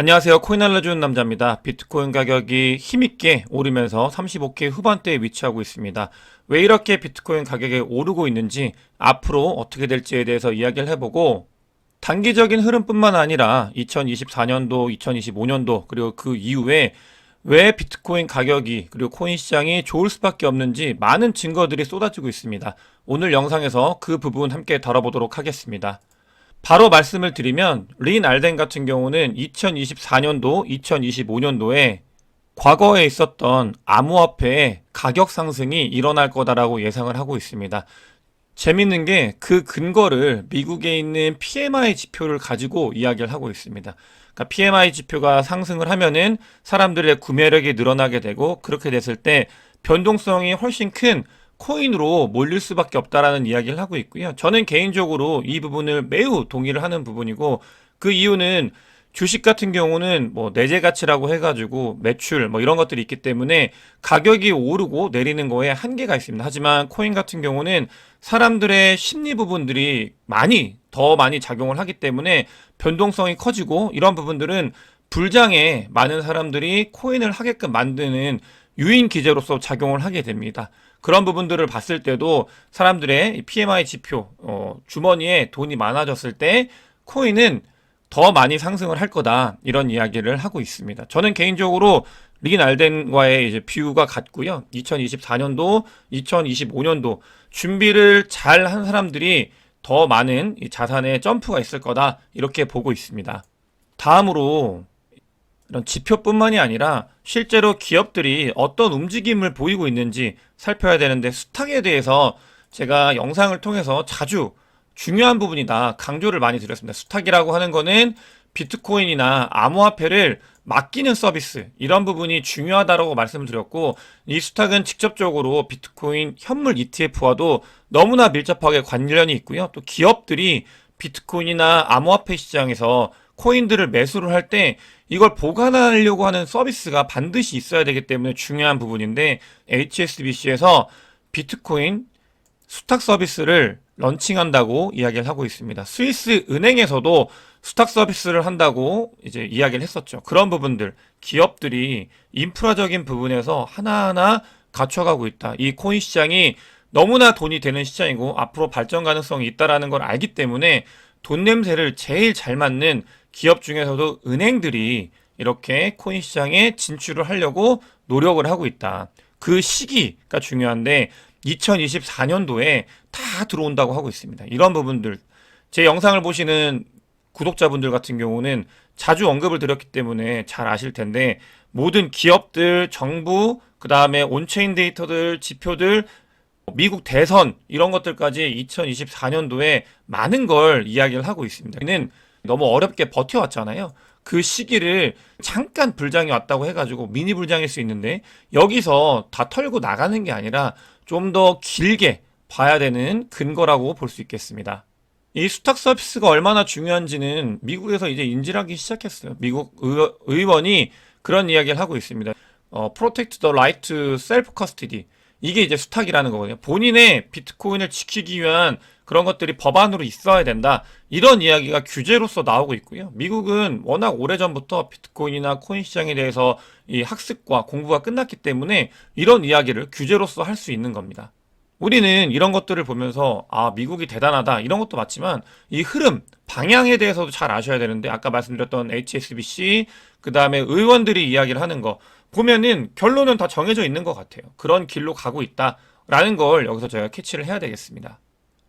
안녕하세요. 코인 알려주는 남자입니다. 비트코인 가격이 힘있게 오르면서 35K 후반대에 위치하고 있습니다. 왜 이렇게 비트코인 가격이 오르고 있는지, 앞으로 어떻게 될지에 대해서 이야기를 해보고, 단기적인 흐름뿐만 아니라 2024년도, 2025년도, 그리고 그 이후에 왜 비트코인 가격이, 그리고 코인 시장이 좋을 수밖에 없는지 많은 증거들이 쏟아지고 있습니다. 오늘 영상에서 그 부분 함께 다뤄보도록 하겠습니다. 바로 말씀을 드리면 린 알덴 같은 경우는 2024년도, 2025년도에 과거에 있었던 암호화폐의 가격 상승이 일어날 거다라고 예상을 하고 있습니다. 재밌는 게 그 근거를 미국에 있는 PMI 지표를 가지고 이야기를 하고 있습니다. 그러니까 PMI 지표가 상승을 하면은 사람들의 구매력이 늘어나게 되고, 그렇게 됐을 때 변동성이 훨씬 큰 코인으로 몰릴 수밖에 없다라는 이야기를 하고 있고요. 저는 개인적으로 이 부분을 매우 동의를 하는 부분이고, 그 이유는 주식 같은 경우는 뭐 내재 가치라고 해가지고 매출 뭐 이런 것들이 있기 때문에 가격이 오르고 내리는 거에 한계가 있습니다. 하지만 코인 같은 경우는 사람들의 심리 부분들이 더 많이 작용을 하기 때문에 변동성이 커지고, 이런 부분들은 불장에 많은 사람들이 코인을 하게끔 만드는 유인 기제로서 작용을 하게 됩니다. 그런 부분들을 봤을 때도 사람들의 PMI 지표, 주머니에 돈이 많아졌을 때 코인은 더 많이 상승을 할 거다, 이런 이야기를 하고 있습니다. 저는 개인적으로 린 알덴과의 이제 뷰가 같고요. 2024년도, 2025년도 준비를 잘 한 사람들이 더 많은 이 자산의 점프가 있을 거다, 이렇게 보고 있습니다. 다음으로 이런 지표뿐만이 아니라 실제로 기업들이 어떤 움직임을 보이고 있는지 살펴야 되는데, 수탁에 대해서 제가 영상을 통해서 자주 중요한 부분이다 강조를 많이 드렸습니다. 수탁이라고 하는 거는 비트코인이나 암호화폐를 맡기는 서비스, 이런 부분이 중요하다고 말씀을 드렸고, 이 수탁은 직접적으로 비트코인 현물 ETF와도 너무나 밀접하게 관련이 있고요. 또 기업들이 비트코인이나 암호화폐 시장에서 코인들을 매수를 할 때 이걸 보관하려고 하는 서비스가 반드시 있어야 되기 때문에 중요한 부분인데, HSBC에서 비트코인 수탁 서비스를 런칭한다고 이야기를 하고 있습니다. 스위스 은행에서도 수탁 서비스를 한다고 이제 이야기를 했었죠. 그런 부분들, 기업들이 인프라적인 부분에서 하나하나 갖춰가고 있다. 이 코인 시장이 너무나 돈이 되는 시장이고 앞으로 발전 가능성이 있다라는 걸 알기 때문에 돈 냄새를 제일 잘 맡는 기업 중에서도 은행들이 이렇게 코인 시장에 진출을 하려고 노력을 하고 있다. 그 시기가 중요한데 2024년도에 다 들어온다고 하고 있습니다. 이런 부분들, 제 영상을 보시는 구독자분들 같은 경우는 자주 언급을 드렸기 때문에 잘 아실 텐데, 모든 기업들, 정부, 그 다음에 온체인 데이터들, 지표들, 미국 대선, 이런 것들까지 2024년도에 많은 걸 이야기를 하고 있습니다. 이는 너무 어렵게 버텨왔잖아요. 그 시기를 잠깐 불장이 왔다고 해가지고 미니 불장일 수 있는데, 여기서 다 털고 나가는 게 아니라 좀 더 길게 봐야 되는 근거라고 볼 수 있겠습니다. 이 수탁 서비스가 얼마나 중요한지는 미국에서 이제 인지를 하기 시작했어요. 미국 의원이 그런 이야기를 하고 있습니다. Protect the right to self-custody. 이게 이제 수탁이라는 거거든요. 본인의 비트코인을 지키기 위한 그런 것들이 법안으로 있어야 된다, 이런 이야기가 규제로서 나오고 있고요. 미국은 워낙 오래전부터 비트코인이나 코인 시장에 대해서 이 학습과 공부가 끝났기 때문에 이런 이야기를 규제로서 할 수 있는 겁니다. 우리는 이런 것들을 보면서 미국이 대단하다, 이런 것도 맞지만 이 흐름, 방향에 대해서도 잘 아셔야 되는데, 아까 말씀드렸던 HSBC, 그 다음에 의원들이 이야기를 하는 거 보면은 결론은 다 정해져 있는 것 같아요. 그런 길로 가고 있다라는 걸 여기서 저희가 캐치를 해야 되겠습니다.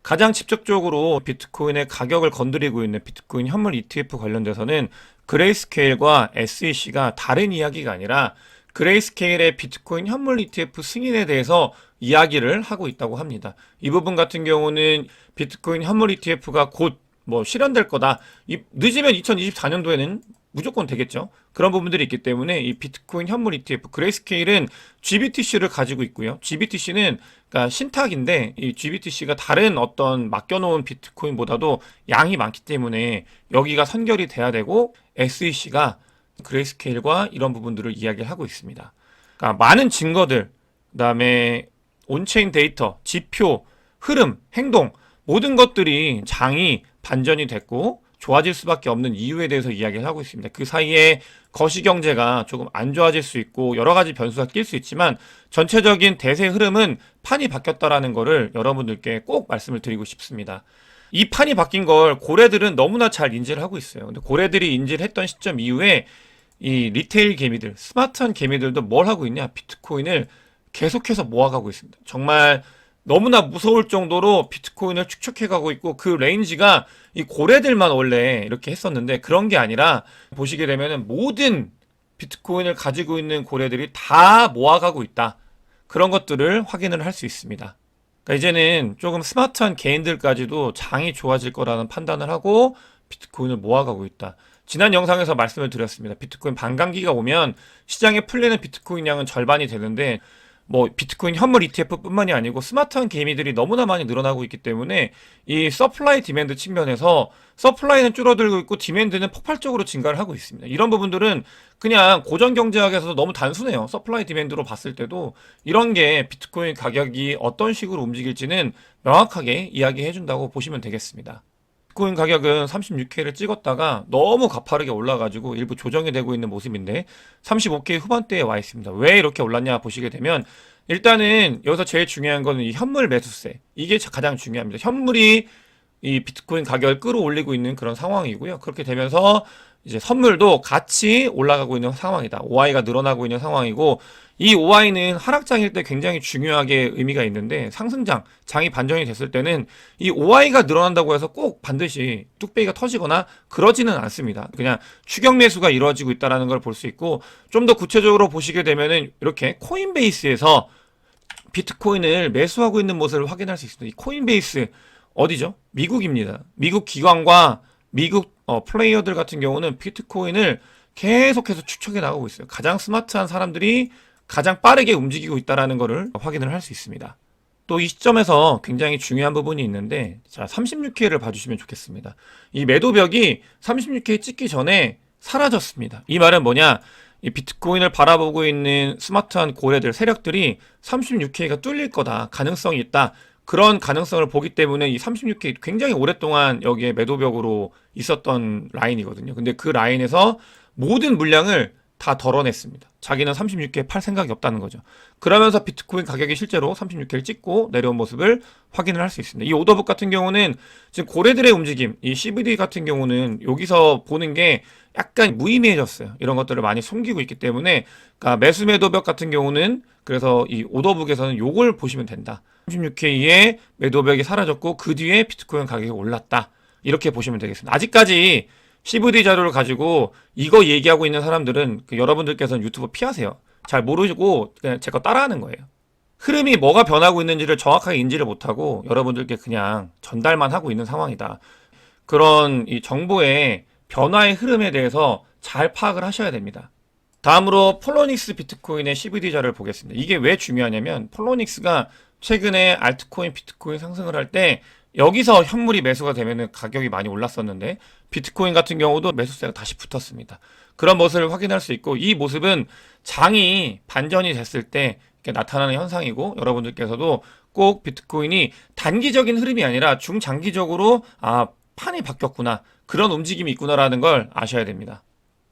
가장 직접적으로 비트코인의 가격을 건드리고 있는 비트코인 현물 ETF 관련돼서는 그레이스케일과 SEC가 다른 이야기가 아니라 그레이스케일의 비트코인 현물 ETF 승인에 대해서 이야기를 하고 있다고 합니다. 이 부분 같은 경우는 비트코인 현물 ETF가 곧 실현될 거다. 늦으면 2024년도에는 무조건 되겠죠. 그런 부분들이 있기 때문에 이 비트코인 현물 ETF, 그레이스케일은 GBTC를 가지고 있고요. GBTC는 그러니까 신탁인데, 이 GBTC가 다른 어떤 맡겨놓은 비트코인보다도 양이 많기 때문에 여기가 선결이 돼야 되고, SEC가 그레이스케일과 이런 부분들을 이야기를 하고 있습니다. 그러니까 많은 증거들, 그다음에 온체인 데이터, 지표, 흐름, 행동, 모든 것들이 장이 반전이 됐고 좋아질 수밖에 없는 이유에 대해서 이야기를 하고 있습니다. 그 사이에 거시경제가 조금 안 좋아질 수 있고 여러 가지 변수가 낄 수 있지만 전체적인 대세 흐름은 판이 바뀌었다라는 거를 여러분들께 꼭 말씀을 드리고 싶습니다. 이 판이 바뀐 걸 고래들은 너무나 잘 인지를 하고 있어요. 근데 고래들이 인지를 했던 시점 이후에 이 리테일 개미들, 스마트한 개미들도 뭘 하고 있냐? 비트코인을 계속해서 모아가고 있습니다. 정말 너무나 무서울 정도로 비트코인을 축적해가고 있고 그 레인지가 이 고래들만 원래 이렇게 했었는데 그런 게 아니라 보시게 되면은 모든 비트코인을 가지고 있는 고래들이 다 모아가고 있다. 그런 것들을 확인을 할 수 있습니다. 그러니까 이제는 조금 스마트한 개인들까지도 장이 좋아질 거라는 판단을 하고 비트코인을 모아가고 있다. 지난 영상에서 말씀을 드렸습니다. 비트코인 반감기가 오면 시장에 풀리는 비트코인 양은 절반이 되는데 뭐 비트코인 현물 ETF뿐만이 아니고 스마트한 개미들이 너무나 많이 늘어나고 있기 때문에 이 서플라이 디맨드 측면에서 서플라이는 줄어들고 있고 디맨드는 폭발적으로 증가를 하고 있습니다. 이런 부분들은 그냥 고전 경제학에서도 너무 단순해요. 서플라이 디맨드로 봤을 때도 이런 게 비트코인 가격이 어떤 식으로 움직일지는 명확하게 이야기해 준다고 보시면 되겠습니다. 비트코인 가격은 36K를 찍었다가 너무 가파르게 올라가지고 일부 조정이 되고 있는 모습인데 35K 후반대에 와 있습니다. 왜 이렇게 올랐냐 보시게 되면 일단은 여기서 제일 중요한 거는 이 현물 매수세. 이게 가장 중요합니다. 현물이 이 비트코인 가격을 끌어올리고 있는 그런 상황이고요. 그렇게 되면서 이제 선물도 같이 올라가고 있는 상황이다. OI가 늘어나고 있는 상황이고 이 OI는 하락장일 때 굉장히 중요하게 의미가 있는데 상승장, 장이 반전이 됐을 때는 이 OI가 늘어난다고 해서 꼭 반드시 뚝배기가 터지거나 그러지는 않습니다. 그냥 추격 매수가 이루어지고 있다는 걸 볼 수 있고 좀 더 구체적으로 보시게 되면은 이렇게 코인베이스에서 비트코인을 매수하고 있는 모습을 확인할 수 있습니다. 이 코인베이스 어디죠? 미국입니다. 미국 기관과 미국 플레이어들 같은 경우는 비트코인을 계속해서 추적해 나가고 있어요. 가장 스마트한 사람들이 가장 빠르게 움직이고 있다는 것을 확인을 할 수 있습니다. 또 이 시점에서 굉장히 중요한 부분이 있는데 자 36K를 봐주시면 좋겠습니다. 이 매도벽이 36K 찍기 전에 사라졌습니다. 이 말은 뭐냐? 이 비트코인을 바라보고 있는 스마트한 고래들 세력들이 36K가 뚫릴 거다. 가능성이 있다. 그런 가능성을 보기 때문에 이 36K 굉장히 오랫동안 여기에 매도벽으로 있었던 라인이거든요. 근데 그 라인에서 모든 물량을 다 덜어냈습니다. 자기는 36K 팔 생각이 없다는 거죠. 그러면서 비트코인 가격이 실제로 36K를 찍고 내려온 모습을 확인을 할 수 있습니다. 이 오더북 같은 경우는 지금 고래들의 움직임, 이 CBD 같은 경우는 여기서 보는 게 약간 무의미해졌어요. 이런 것들을 많이 숨기고 있기 때문에 그러니까 매수 매도벽 같은 경우는 그래서 이 오더북에서는 요걸 보시면 된다. 36K의 매도벽이 사라졌고 그 뒤에 비트코인 가격이 올랐다. 이렇게 보시면 되겠습니다. 아직까지 CVD 자료를 가지고 이거 얘기하고 있는 사람들은 여러분들께서는 유튜브 피하세요. 잘 모르고 그냥 제 거 따라하는 거예요. 흐름이 뭐가 변하고 있는지를 정확하게 인지를 못하고 여러분들께 그냥 전달만 하고 있는 상황이다. 그런 이 정보의 변화의 흐름에 대해서 잘 파악을 하셔야 됩니다. 다음으로 폴로닉스 비트코인의 CVD 자료를 보겠습니다. 이게 왜 중요하냐면 폴로닉스가 최근에 알트코인, 비트코인 상승을 할 때 여기서 현물이 매수가 되면 가격이 많이 올랐었는데 비트코인 같은 경우도 매수세가 다시 붙었습니다. 그런 모습을 확인할 수 있고 이 모습은 장이 반전이 됐을 때 이렇게 나타나는 현상이고 여러분들께서도 꼭 비트코인이 단기적인 흐름이 아니라 중장기적으로 판이 바뀌었구나 그런 움직임이 있구나라는 걸 아셔야 됩니다.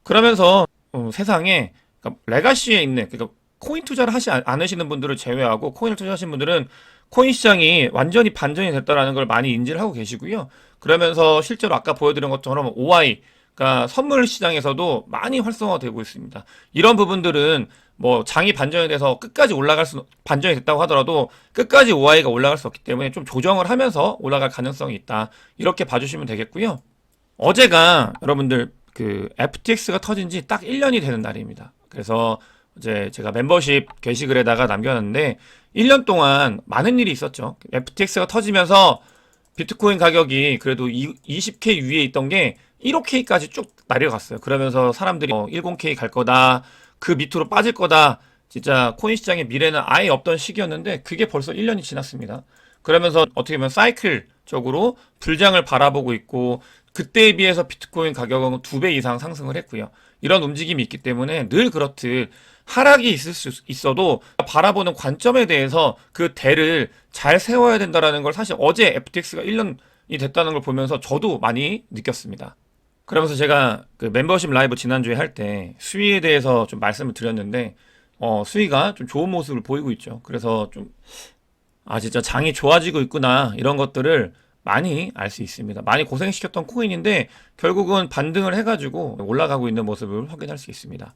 그러면서 세상에 그러니까 레가시에 있는 그러니까 코인 투자를 하지 않으시는 분들을 제외하고 코인을 투자하시는 분들은 코인 시장이 완전히 반전이 됐다라는 걸 많이 인지를 하고 계시고요. 그러면서 실제로 아까 보여드린 것처럼 OI, 그러니까 선물 시장에서도 많이 활성화되고 있습니다. 이런 부분들은 뭐 장이 반전이 돼서 끝까지 반전이 됐다고 하더라도 끝까지 OI가 올라갈 수 없기 때문에 좀 조정을 하면서 올라갈 가능성이 있다. 이렇게 봐주시면 되겠고요. 어제가 여러분들 그 FTX가 터진 지 딱 1년이 되는 날입니다. 그래서 이제 제가 멤버십 게시글에다가 남겨놨는데 1년 동안 많은 일이 있었죠. FTX가 터지면서 비트코인 가격이 그래도 20K 위에 있던 게 1호K까지 쭉 내려갔어요. 그러면서 사람들이 10K 갈 거다. 그 밑으로 빠질 거다. 진짜 코인 시장의 미래는 아예 없던 시기였는데 그게 벌써 1년이 지났습니다. 그러면서 어떻게 보면 사이클적으로 불장을 바라보고 있고 그때에 비해서 비트코인 가격은 2배 이상 상승을 했고요. 이런 움직임이 있기 때문에 늘 그렇듯 하락이 있을 수 있어도 바라보는 관점에 대해서 그 대를 잘 세워야 된다라는 걸 사실 어제 FTX가 1년 됐다는 걸 보면서 저도 많이 느꼈습니다. 그러면서 제가 그 멤버십 라이브 지난주에 할 때 수위에 대해서 좀 말씀을 드렸는데 수위가 좀 좋은 모습을 보이고 있죠. 그래서 좀 진짜 장이 좋아지고 있구나 이런 것들을 많이 알 수 있습니다. 많이 고생시켰던 코인인데 결국은 반등을 해가지고 올라가고 있는 모습을 확인할 수 있습니다.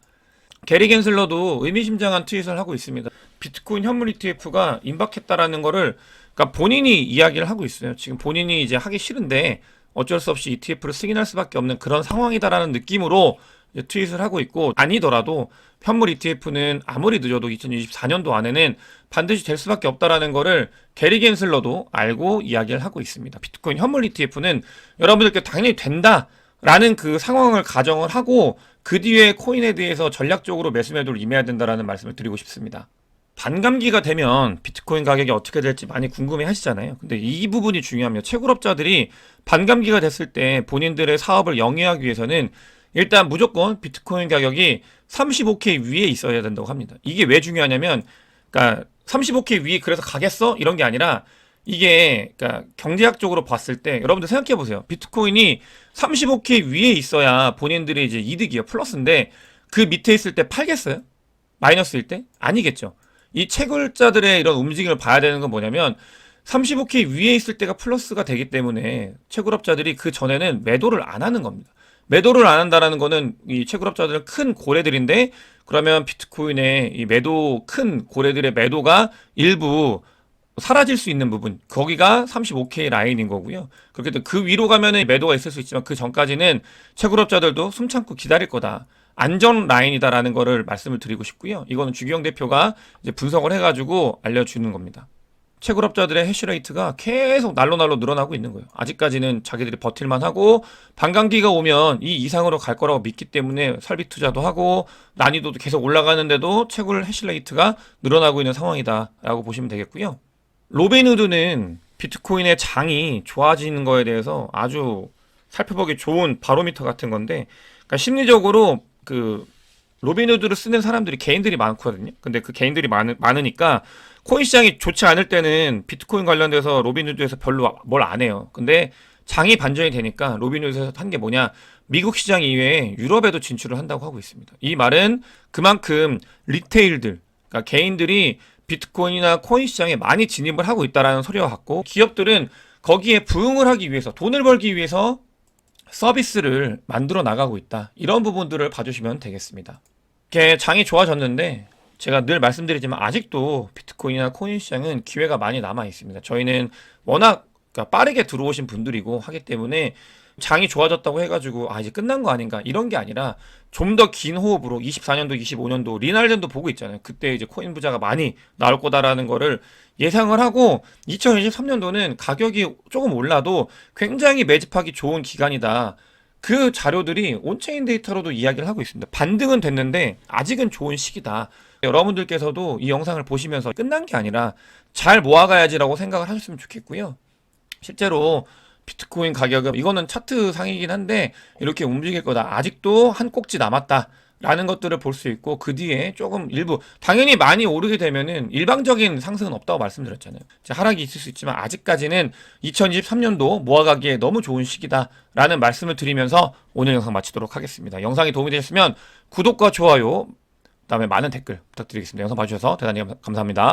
게리 겐슬러도 의미심장한 트윗을 하고 있습니다. 비트코인 현물 ETF가 임박했다라는 거를 그러니까 본인이 이야기를 하고 있어요. 지금 본인이 이제 하기 싫은데 어쩔 수 없이 ETF를 승인할 수밖에 없는 그런 상황이다라는 느낌으로 이제 트윗을 하고 있고, 아니더라도 현물 ETF는 아무리 늦어도 2024년도 안에는 반드시 될 수밖에 없다라는 거를 게리 겐슬러도 알고 이야기를 하고 있습니다. 비트코인 현물 ETF는 여러분들께 당연히 된다라는 그 상황을 가정을 하고 그 뒤에 코인에 대해서 전략적으로 매수 매도를 임해야 된다라는 말씀을 드리고 싶습니다. 반감기가 되면 비트코인 가격이 어떻게 될지 많이 궁금해 하시잖아요. 근데 이 부분이 중요합니다. 채굴업자들이 반감기가 됐을 때 본인들의 사업을 영위하기 위해서는 일단 무조건 비트코인 가격이 35K 위에 있어야 된다고 합니다. 이게 왜 중요하냐면, 그러니까 35K 위에 그래서 가겠어? 이런 게 아니라 이게 그러니까 경제학적으로 봤을 때 여러분들 생각해 보세요. 비트코인이 35K 위에 있어야 본인들이 이제 이득이에요. 플러스인데 그 밑에 있을 때 팔겠어요? 마이너스일 때? 아니겠죠. 이 채굴자들의 이런 움직임을 봐야 되는 건 뭐냐면 35K 위에 있을 때가 플러스가 되기 때문에 채굴업자들이 그 전에는 매도를 안 하는 겁니다. 매도를 안 한다라는 거는 이 채굴업자들은 큰 고래들인데, 그러면 비트코인의 이 매도 큰 고래들의 매도가 일부 사라질 수 있는 부분, 거기가 35K 라인인 거고요. 그렇게 그 위로 가면은 매도가 있을 수 있지만 그 전까지는 채굴업자들도 숨 참고 기다릴 거다. 안전 라인이다라는 거를 말씀을 드리고 싶고요. 이거는 주기영 대표가 이제 분석을 해가지고 알려주는 겁니다. 채굴업자들의 해시레이트가 계속 날로 늘어나고 있는 거예요. 아직까지는 자기들이 버틸만 하고 반감기가 오면 이 이상으로 갈 거라고 믿기 때문에 설비 투자도 하고 난이도도 계속 올라가는데도 채굴 해시레이트가 늘어나고 있는 상황이다라고 보시면 되겠고요. 로빈후드는 비트코인의 장이 좋아지는 거에 대해서 아주 살펴보기 좋은 바로미터 같은 건데, 그러니까 심리적으로 그 로빈후드를 쓰는 사람들이 개인들이 많거든요. 근데 그 개인들이 많으니까 코인 시장이 좋지 않을 때는 비트코인 관련돼서 로빈후드에서 별로 뭘 안 해요. 근데 장이 반전이 되니까 로빈후드에서 한 게 뭐냐, 미국 시장 이외에 유럽에도 진출을 한다고 하고 있습니다. 이 말은 그만큼 리테일들, 그러니까 개인들이 비트코인이나 코인 시장에 많이 진입을 하고 있다라는 소리와 같고, 기업들은 거기에 부응을 하기 위해서, 돈을 벌기 위해서 서비스를 만들어 나가고 있다. 이런 부분들을 봐주시면 되겠습니다. 이렇게 장이 좋아졌는데 제가 늘 말씀드리지만 아직도 비트코인이나 코인 시장은 기회가 많이 남아 있습니다. 저희는 워낙 그러니까 빠르게 들어오신 분들이고 하기 때문에 장이 좋아졌다고 해가지고 이제 끝난 거 아닌가 이런 게 아니라 좀 더 긴 호흡으로 24년도, 25년도 리날렌도 보고 있잖아요. 그때 이제 코인 부자가 많이 나올 거다라는 거를 예상을 하고 2023년도는 가격이 조금 올라도 굉장히 매집하기 좋은 기간이다. 그 자료들이 온체인 데이터로도 이야기를 하고 있습니다. 반등은 됐는데 아직은 좋은 시기다. 여러분들께서도 이 영상을 보시면서 끝난 게 아니라 잘 모아가야지라고 생각을 하셨으면 좋겠고요. 실제로 비트코인 가격은 이거는 차트 상이긴 한데 이렇게 움직일 거다. 아직도 한 꼭지 남았다. 라는 것들을 볼 수 있고, 그 뒤에 조금 일부 당연히 많이 오르게 되면은 일방적인 상승은 없다고 말씀드렸잖아요. 하락이 있을 수 있지만 아직까지는 2023년도 모아가기에 너무 좋은 시기다라는 말씀을 드리면서 오늘 영상 마치도록 하겠습니다. 영상이 도움이 되셨으면 구독과 좋아요, 그다음에 많은 댓글 부탁드리겠습니다. 영상 봐주셔서 대단히 감사합니다.